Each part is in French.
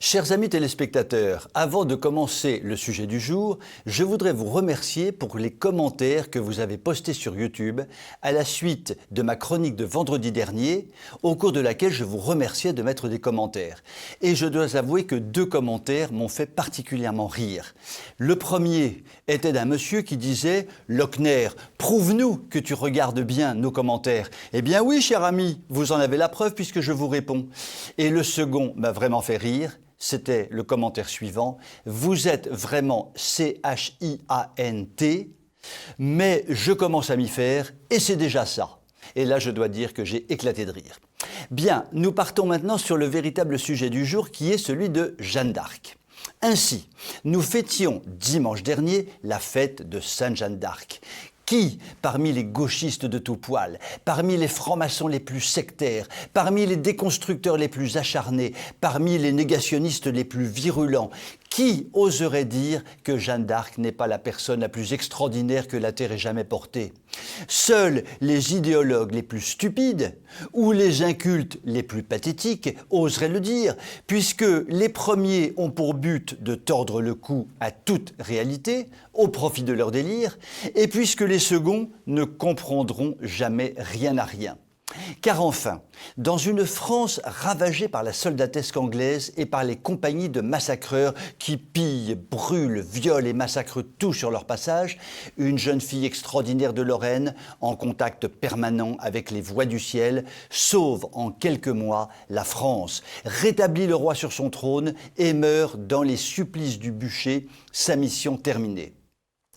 Chers amis téléspectateurs, avant de commencer le sujet du jour, je voudrais vous remercier pour les commentaires que vous avez postés sur YouTube à la suite de ma chronique de vendredi dernier, au cours de laquelle je vous remerciais de mettre des commentaires. Et je dois avouer que 2 commentaires m'ont fait particulièrement rire. Le premier était d'un monsieur qui disait « Lochner, prouve-nous que tu regardes bien nos commentaires. » Eh bien oui, cher ami, vous en avez la preuve puisque je vous réponds. Et le second m'a vraiment fait rire. C'était le commentaire suivant. Vous êtes vraiment CHIANT, mais je commence à m'y faire et c'est déjà ça. Et là, je dois dire que j'ai éclaté de rire. Bien, nous partons maintenant sur le véritable sujet du jour qui est celui de Jeanne d'Arc. Ainsi, nous fêtions dimanche dernier la fête de Sainte Jeanne d'Arc. Qui, parmi les gauchistes de tout poil, parmi les francs-maçons les plus sectaires, parmi les déconstructeurs les plus acharnés, parmi les négationnistes les plus virulents, qui oserait dire que Jeanne d'Arc n'est pas la personne la plus extraordinaire que la Terre ait jamais portée? Seuls les idéologues les plus stupides ou les incultes les plus pathétiques oseraient le dire, puisque les premiers ont pour but de tordre le cou à toute réalité, au profit de leur délire, et puisque les seconds ne comprendront jamais rien à rien. Car enfin, dans une France ravagée par la soldatesque anglaise et par les compagnies de massacreurs qui pillent, brûlent, violent et massacrent tout sur leur passage, une jeune fille extraordinaire de Lorraine, en contact permanent avec les voix du ciel, sauve en quelques mois la France, rétablit le roi sur son trône et meurt dans les supplices du bûcher, sa mission terminée.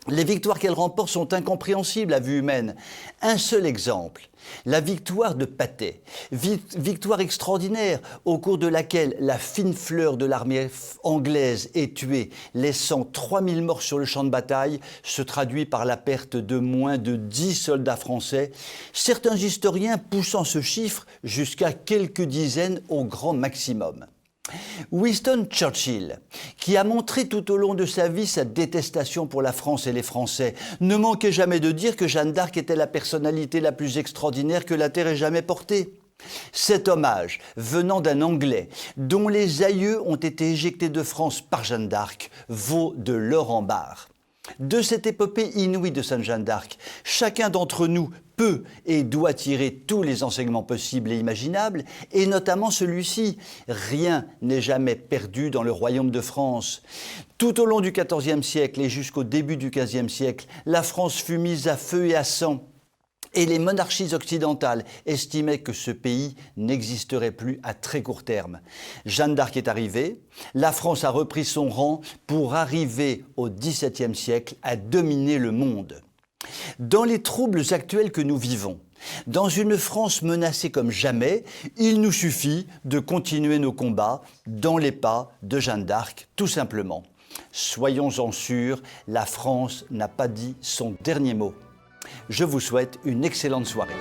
Les victoires qu'elle remporte sont incompréhensibles à vue humaine. Un seul exemple, la victoire de Patay, victoire extraordinaire au cours de laquelle la fine fleur de l'armée anglaise est tuée, laissant 3000 morts sur le champ de bataille, se traduit par la perte de moins de 10 soldats français, certains historiens poussant ce chiffre jusqu'à quelques dizaines au grand maximum. Winston Churchill, qui a montré tout au long de sa vie sa détestation pour la France et les Français, ne manquait jamais de dire que Jeanne d'Arc était la personnalité la plus extraordinaire que la Terre ait jamais portée. Cet hommage, venant d'un Anglais, dont les aïeux ont été éjectés de France par Jeanne d'Arc, vaut de l'or en barre. De cette épopée inouïe de Sainte Jeanne d'Arc, chacun d'entre nous peut et doit tirer tous les enseignements possibles et imaginables, et notamment celui-ci. Rien n'est jamais perdu dans le royaume de France. Tout au long du XIVe siècle et jusqu'au début du XVe siècle, la France fut mise à feu et à sang. Et les monarchies occidentales estimaient que ce pays n'existerait plus à très court terme. Jeanne d'Arc est arrivée, la France a repris son rang pour arriver au XVIIe siècle à dominer le monde. Dans les troubles actuels que nous vivons, dans une France menacée comme jamais, il nous suffit de continuer nos combats dans les pas de Jeanne d'Arc, tout simplement. Soyons-en sûrs, la France n'a pas dit son dernier mot. Je vous souhaite une excellente soirée.